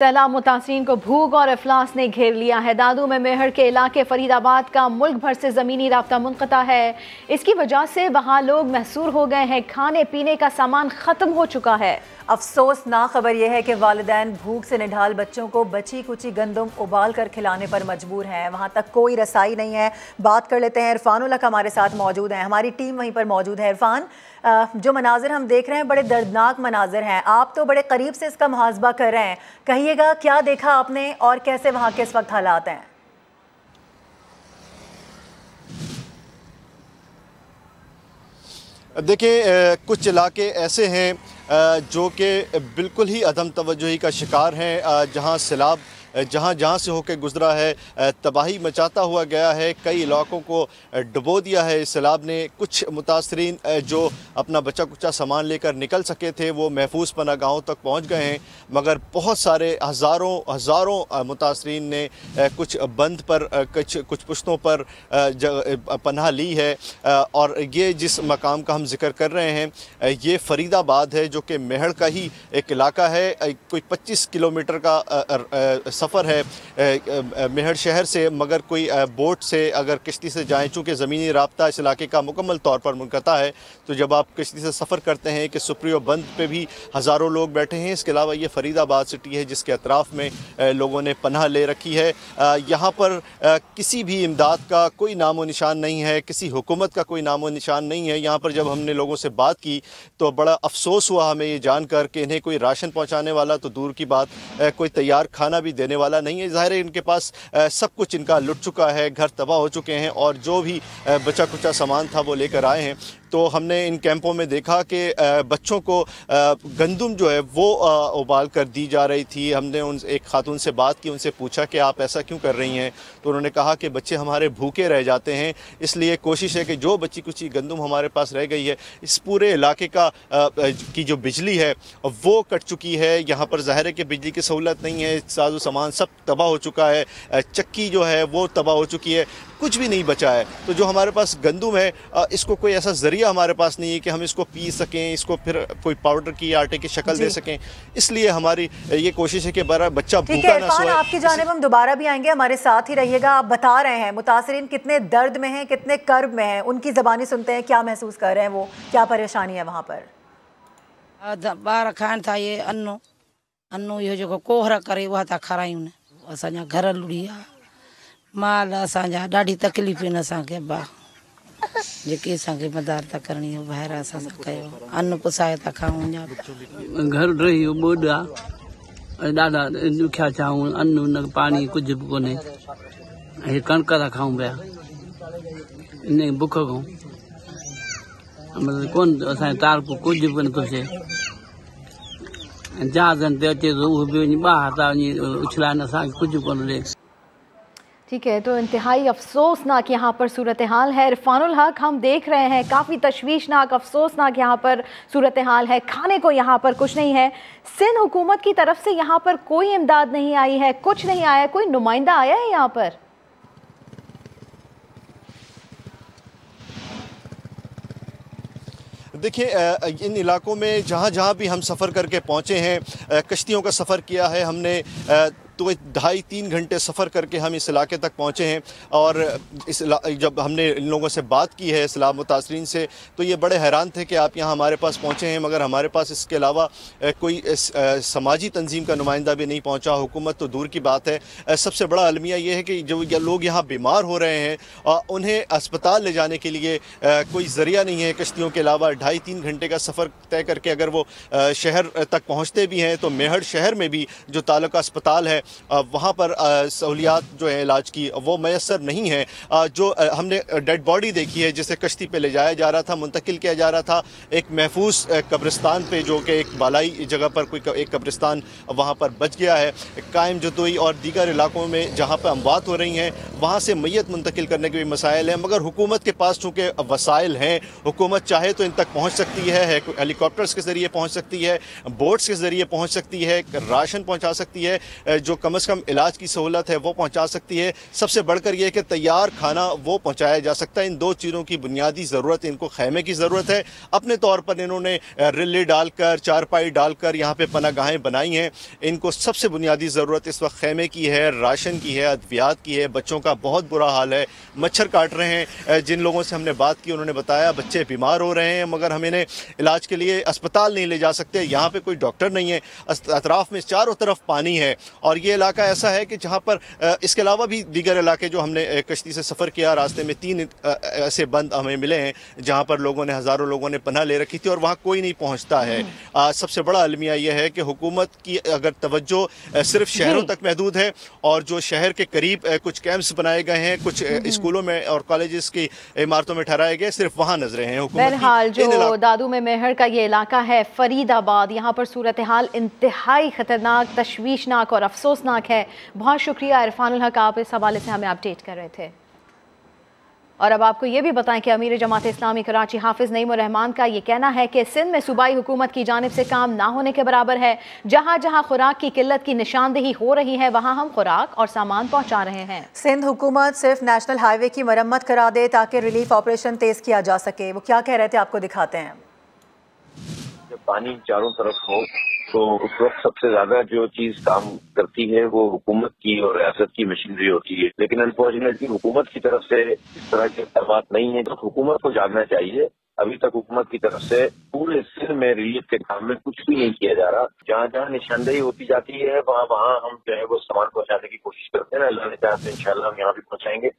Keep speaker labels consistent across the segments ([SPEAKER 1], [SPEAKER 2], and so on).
[SPEAKER 1] सैलाब मुतासरीन को भूख और अफलास ने घेर लिया है। दादू में मेहर के इलाके फरीदाबाद का मुल्क भर से ज़मीनी राब्ता मुनक़ता है। इसकी वजह से वहाँ लोग महसूर हो गए हैं। खाने पीने का सामान ख़त्म हो चुका है।
[SPEAKER 2] अफसोसनाक खबर यह है कि वालिदैन भूख से निढाल बच्चों को बची कुची गंदम उबाल कर खिलाने पर मजबूर हैं। वहाँ तक कोई रसाई नहीं है। बात कर लेते हैं, इरफानुल हक हमारे साथ मौजूद हैं, हमारी टीम वहीं पर मौजूद है। इरफान, जो मनाजिर हम देख रहे हैं बड़े दर्दनाक मनाजिर हैं, आप तो बड़े करीब से इसका मुहासबा कर रहे हैं, कहिएगा क्या देखा आपने और कैसे वहाँ के इस वक्त हालात हैं?
[SPEAKER 3] देखिए, कुछ इलाके ऐसे हैं जो कि बिल्कुल ही अदम तवज्जुही का शिकार हैं, जहां सैलाब जहाँ से होकर गुजरा है तबाही मचाता हुआ गया है। कई इलाकों को डुबो दिया है इस सैलाब ने। कुछ मुतासरीन जो अपना बचा कुचा सामान लेकर निकल सके थे वो महफूज पनाह गाहों तक पहुँच गए हैं, मगर बहुत सारे हज़ारों मुतासरीन ने कुछ बंद पर कुछ पुश्तों पर पनाह ली है। और ये जिस मकाम का हम जिक्र कर रहे हैं ये फरीदाबाद है, जो कि मेहड़ का ही एक इलाका है। कोई 25 किलोमीटर का सफ़र है मेहड़ शहर से, मगर कोई बोट से अगर किश्ती से जाएं, चूँकि ज़मीनी राब्ता इस इलाके का मुकम्मल तौर पर मुनक़ता है, तो जब आप किश्ती से सफ़र करते हैं कि सुप्रियो बंद पे भी हज़ारों लोग बैठे हैं। इसके अलावा ये फरीदाबाद सिटी है जिसके अतराफ़ में लोगों ने पनाह ले रखी है। यहाँ पर किसी भी इमदाद का कोई नामो निशान नहीं है, किसी हुकूमत का कोई नामो निशान नहीं है। यहाँ पर जब हमने लोगों से बात की तो बड़ा अफसोस हुआ हमें ये जानकर कि इन्हें कोई राशन पहुँचाने वाला तो दूर की बात, कोई तैयार खाना भी देने वाला नहीं है। ज़ाहिर है इनके पास सब कुछ इनका लुट चुका है, घर तबाह हो चुके हैं और जो भी बचा कुचा सामान था वो लेकर आए हैं। तो हमने इन कैंपों में देखा कि बच्चों को गंदम जो है वो उबाल कर दी जा रही थी। हमने उन एक खातून से बात की, उनसे पूछा कि आप ऐसा क्यों कर रही हैं, तो उन्होंने कहा कि बच्चे हमारे भूखे रह जाते हैं, इसलिए कोशिश है कि जो बची कुची गंदम हमारे पास रह गई है, इस पूरे इलाके की जो बिजली है वो कट चुकी है। यहाँ पर ज़ाहिर है कि बिजली की सहूलत नहीं है, साजो सामान सब तबाह हो चुका है, चक्की जो है वो तबाह हो चुकी है, कुछ भी नहीं बचा है। तो जो हमारे पास गंदम है इसको कोई ऐसा ज़रिया हमारे पास नहीं है कि हम इसको पी सकें, इसको फिर कोई पाउडर की आटे की शक्ल दे सकें, इसलिए हमारी ये कोशिश है कि बच्चा भूखा ना सोए।
[SPEAKER 2] आपकी जानिब हम दोबारा भी आएंगे, हमारे साथ ही रहिएगा। आप बता रहे हैं मुतासरीन कितने दर्द में हैं, कितने कर्ब में हैं, उनकी ज़बानी सुनते हैं, क्या महसूस कर रहे हैं, वो क्या परेशानी है वहाँ पर।
[SPEAKER 4] बार खान था ये अन्नू ये जो कोहरा करे वह था खारायूं ने असांजा घर लुड़िया माल असांजा ॾाढी तकलीफ़ न असांखे बा जेकी असांखे मदार करणी है ॿाहिरि असां कयो अन्न पुसाए था खाऊं।
[SPEAKER 5] घर रही ॿोॾा ॾाढा ॾुखिया चाऊं, अन्न न पानी कुझु बि कोन्हे, ऐं कणिक था खाऊं पिया, इन बुख खां मतिलबु कोन असांजे तार को कुझु बि नथो थिए। जहाज़नि ते अचे थो उहो बि वञी ॿाहिरि था वञी उछलाइनि, असांखे कुझु कोन ॾे।
[SPEAKER 1] ठीक है, तो इंतहाई अफसोसनाक यहाँ पर सूरत हाल है। इरफानुल हक, हम देख रहे हैं काफ़ी तशवीशनाक अफसोसनाक यहाँ पर सूरत हाल है। खाने को यहाँ पर कुछ नहीं है। सिंध हुकूमत की तरफ से यहाँ पर कोई इमदाद नहीं आई है, कुछ नहीं आया, कोई नुमाइंदा आया है यहाँ पर?
[SPEAKER 3] देखिए, इन इलाकों में जहाँ भी हम सफ़र करके पहुँचे हैं, कश्तियों का सफ़र किया है हमने, तो 2.5-3 घंटे सफ़र करके हम इस इलाके तक पहुँचे हैं। और जब हमने इन लोगों से बात की है सैलाब मुतासरीन से, तो ये बड़े हैरान थे कि आप यहाँ हमारे पास पहुँचे हैं, मगर हमारे पास इसके अलावा कोई समाजी तंजीम का नुमाइंदा भी नहीं पहुँचा, हुकूमत तो दूर की बात है। सबसे बड़ा अलमिया ये है कि जो लोग यहाँ बीमार हो रहे हैं उन्हें अस्पताल ले जाने के लिए कोई ज़रिया नहीं है कश्तियों के अलावा। 2.5-3 घंटे का सफ़र तय करके अगर वो शहर तक पहुँचते भी हैं तो मेहड़ शहर में भी जो ताल्लुका अस्पताल है वहाँ पर सहूलियात जो है इलाज की वो मैसर नहीं है। जो हमने डेड बॉडी देखी है जिसे कश्ती पे ले जाया जा रहा था, मुंतकिल किया जा रहा था एक महफूज कब्रिस्तान पे, जो कि एक बालाई जगह पर कोई एक कब्रिस्तान वहाँ पर बच गया है। कायम जतोई और दीगर इलाकों में जहाँ पर अमवात हो रही हैं वहाँ से मैयत मुंतकिल करने के भी मसाइल हैं, मगर हुकूमत के पास चूँकि वसाइल हैं, हुकूमत चाहे तो इन तक पहुँच सकती है, हेलीकॉप्टर्स के ज़रिए पहुँच सकती है, बोट्स के ज़रिए पहुँच सकती है, राशन पहुँचा सकती है, जो कम से कम इलाज की सहूलत है वो पहुँचा सकती है। सबसे बढ़कर ये कि तैयार खाना वो पहुँचाया जा सकता है। इन दो चीज़ों की बुनियादी ज़रूरत है। इनको खैमे की ज़रूरत है। अपने तौर पर इन्होंने रिले डालकर, चारपाई डालकर यहाँ पे पनागाहें बनाई हैं। इनको सबसे बुनियादी ज़रूरत इस वक्त खैमे की है, राशन की है, अद्वियात की है। बच्चों का बहुत बुरा हाल है, मच्छर काट रहे हैं। जिन लोगों से हमने बात की उन्होंने बताया बच्चे बीमार हो रहे हैं मगर हम इन्हें इलाज के लिए अस्पताल नहीं ले जा सकते। यहाँ पे कोई डॉक्टर नहीं है। अतराफ में चारों तरफ पानी है और ये इलाका ऐसा है कि जहाँ पर इसके अलावा भी दीगर इलाके जो हमने कश्ती से सफ़र किया, रास्ते में 3 ऐसे बंद हमें मिले हैं जहाँ पर लोगों ने, हज़ारों लोगों ने पनाह ले रखी थी और वहाँ कोई नहीं पहुँचता है। सबसे बड़ा अलमिया यह है कि हुकूमत की अगर तवज्जो सिर्फ शहरों तक महदूद है और जो शहर के करीब कुछ कैंप्स बनाए गए हैं, कुछ स्कूलों में और कॉलेजेस की इमारतों में ठहराए गए, सिर्फ वहाँ नजरें हैं हुकूमत की।
[SPEAKER 1] बहरहाल जो दादू में मेहर का ये इलाका है फरीदाबाद, यहाँ पर सूरत हाल इंतहाई खतरनाक, तशवीशनाक और अफसोसनाक है। बहुत शुक्रिया इरफानुल हक, आप इस हवाले से हमें अपडेट कर रहे थे। और अब आपको ये भी बताएं कि अमीर जमात इस्लामी कराची हाफिज नईमुर रहमान का ये कहना है कि सिंध में सूबाई हुकूमत की जानिब से काम ना होने के बराबर है। जहाँ जहाँ खुराक की किल्लत की निशानदेही हो रही है वहाँ हम खुराक और सामान पहुँचा रहे हैं।
[SPEAKER 2] सिंध हुकूमत सिर्फ नेशनल हाईवे की मरम्मत करा दे ताकि रिलीफ ऑपरेशन तेज किया जा सके। वो क्या कह रहे थे आपको दिखाते हैं।
[SPEAKER 6] जब पानी चारों तरफ हो तो उस वक्त सबसे ज्यादा जो चीज काम करती है वो हुकूमत की और रियासत की मशीनरी होती है, लेकिन अनफॉर्चुनेटली हुकूमत की तरफ से इस तरह की बात नहीं है। तो हुकूमत को जानना चाहिए, अभी तक हुकूमत की तरफ से पूरे सिंध में रिलीफ के काम में कुछ भी नहीं किया जा रहा। जहाँ जहाँ निशानदेही होती जाती है वहाँ वहाँ हम जो है वो सामान पहुँचाने की कोशिश करते हैं। अल्लाह ने चाहा तो इंशाल्लाह हम यहाँ भी पहुँचाएंगे,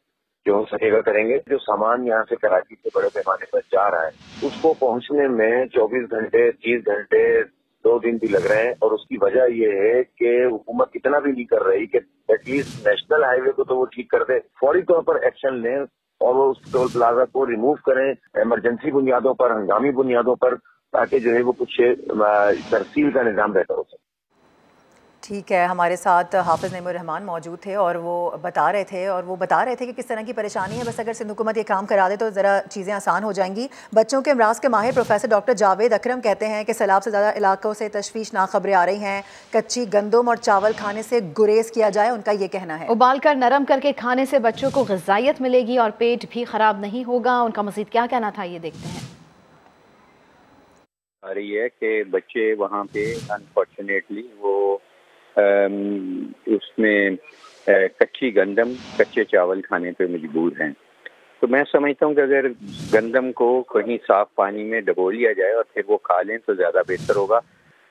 [SPEAKER 6] जो हो सकेगा करेंगे। जो सामान यहाँ से कराची से बड़े पैमाने पर जा रहा है उसको पहुँचने में 24 घंटे, 30 घंटे, 2 दिन भी लग रहे हैं और उसकी वजह ये है कि हुकूमत इतना भी नहीं कर रही कि एटलीस्ट नेशनल हाईवे को तो वो ठीक कर दे, फौरी तौर पर एक्शन लें और वो उस टोल प्लाजा को रिमूव करें इमरजेंसी बुनियादों पर, हंगामी बुनियादों पर, ताकि जो है वो कुछ तरसील का निज़ाम बेहतर हो सके।
[SPEAKER 2] ठीक है, हमारे साथ हाफिज नईमुर रहमान मौजूद थे और वो बता रहे थे कि किस तरह की परेशानी है। बस अगर सिंध हुकूमत ये काम करा दे तो ज़रा चीज़ें आसान हो जाएंगी। बच्चों के अमराज के माहिर प्रोफेसर डॉक्टर जावेद अकरम कहते हैं कि सैलाब से ज़्यादा इलाकों से तशवीशनाक खबरें आ रही हैं। कच्ची गंदम और चावल खाने से गुरेज किया जाए, उनका ये कहना है।
[SPEAKER 1] उबाल कर नरम करके खाने से बच्चों को ग़िज़ाइयत मिलेगी और पेट भी ख़राब नहीं होगा। उनका मज़ीद क्या कहना था, ये देखते हैं।
[SPEAKER 7] आ रही है कि बच्चे वहाँ पे अनफॉर्चुनेटली वो उसमें कच्ची गंदम, कच्चे चावल खाने पे मजबूर हैं। तो मैं समझता हूँ कि अगर गंदम को कहीं साफ पानी में डबो लिया जाए और फिर वो खा लें तो ज़्यादा बेहतर होगा,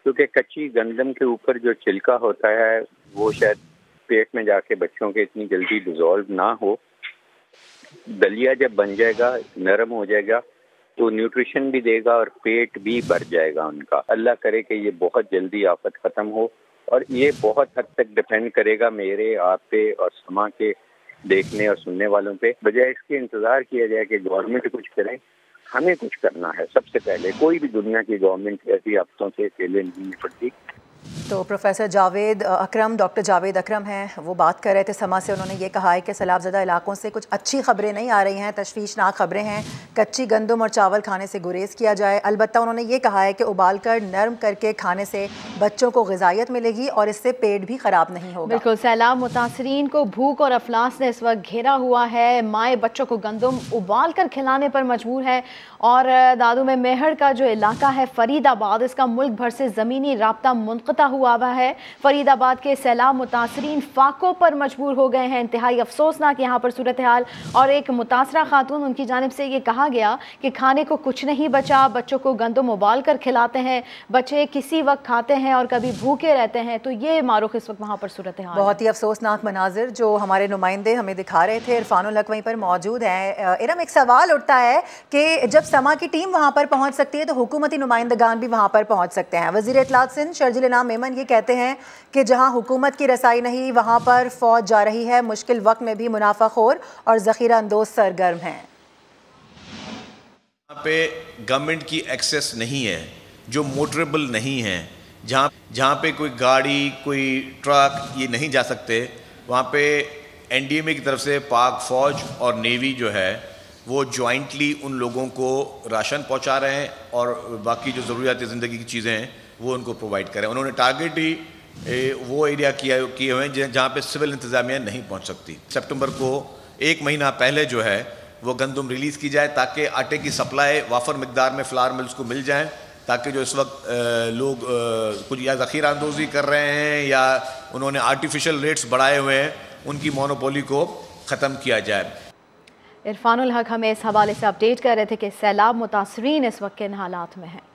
[SPEAKER 7] क्योंकि कच्ची गंदम के ऊपर जो छिलका होता है वो शायद पेट में जाके बच्चों के इतनी जल्दी डिज़ोल्व ना हो। दलिया जब बन जाएगा, नरम हो जाएगा तो न्यूट्रिशन भी देगा और पेट भी भर जाएगा उनका। अल्लाह करे कि ये बहुत जल्दी आफत ख़त्म हो और ये बहुत हद तक डिपेंड करेगा मेरे, आप पे और समा के देखने और सुनने वालों पे। बजाय इसके इंतज़ार किया जाए कि गवर्नमेंट कुछ करे, हमें कुछ करना है सबसे पहले। कोई भी दुनिया की गवर्नमेंट ऐसी आफतों से अकेले नहीं निपटती।
[SPEAKER 2] तो प्रोफेसर जावेद अकरम, डॉक्टर जावेद अकरम हैं, वो बात कर रहे थे समा से। उन्होंने ये कहा है कि सैलाब ज़दा इलाकों से कुछ अच्छी खबरें नहीं आ रही हैं, तशवीशनाक खबरें हैं। कच्ची गंदम और चावल खाने से गुरेज किया जाए। अलबत्ता उन्होंने ये कहा है कि उबाल कर नरम करके खाने से बच्चों को ग़िज़ाइयत मिलेगी और इससे पेट भी ख़राब नहीं होगा।
[SPEAKER 1] बिल्कुल, सैलाब मुतासरीन को भूख और अफलास ने इस वक्त घेरा हुआ है। माएँ बच्चों को गंदम उबाल कर खिलाने पर मजबूर है। और दादू में मेहर का जो इलाका है फरीदाबाद, इसका मुल्क भर से ज़मीनी राब्ता मुनक़ता हुआ है। फरीदाबाद के सैलाब मुतासरीन फाकों पर मजबूर हो गए हैं। इंतहाई अफसोसनाक यहाँ पर सूरत हाल। और एक मुतासरा खातून, उनकी जानिब से ये कहा गया कि खाने को कुछ नहीं बचा, बच्चों को गंदम उबाल कर खिलाते हैं, बच्चे किसी वक्त खाते हैं और कभी भूखे रहते हैं। तो ये मारूख इस वक्त वहाँ पर सूरत हाल।
[SPEAKER 2] बहुत ही अफसोसनाक मनाजिर जो हमारे नुमाइंदे हमें दिखा रहे थे। इरफानुल हक वहीं पर मौजूद हैं। इरम, एक सवाल उठता है कि जब समा की टीम वहाँ पर पहुँच सकती है तो हुकूमती नुमाइंदगान भी वहाँ पर पहुँच सकते हैं। वज़ीर इत्तलात सिंध शर्जील इनाम मेमन ये कहते हैं कि जहां हुकूमत की रसाई नहीं वहां पर फौज जा रही है। मुश्किल वक्त में भी मुनाफाखोर और ज़ख़ीरा अंदोज सरगर्म हैं।
[SPEAKER 8] यहाँ पे गवर्नमेंट की एक्सेस नहीं है, जो मोटरेबल नहीं है, जहाँ पे कोई गाड़ी, कोई ट्रक ये नहीं जा सकते, वहाँ पे NDMA की तरफ से पाक फ़ौज और नेवी जो है वो जॉइंटली उन लोगों को राशन पहुँचा रहे हैं और बाकी जो ज़रूरियात ज़िंदगी की चीज़ें हैं वो उनको प्रोवाइड करें। उन्होंने टारगेट ही وہ ایریا کیے ہوئے ہیں جہاں پہ سول انتظامیہ نہیں پہنچ سکتی. سپٹمبر کو 1 مہینہ پہلے جو ہے وہ گندم ریلیز کی جائے تاکہ آٹے کی سپلائی وافر مقدار میں فلاور ملز کو مل جائیں, تاکہ جو اس وقت لوگ کچھ یا ذخیرہ اندوزی کر رہے ہیں یا انہوں نے آرٹیفیشل ریٹس بڑھائے ہوئے ہیں ان کی مونوپولی کو ختم کیا جائے.
[SPEAKER 1] عرفان الحق ہمیں اس حوالے سے اپڈیٹ کر رہے تھے کہ سیلاب متاثرین اس وقت کن حالات میں ہیں.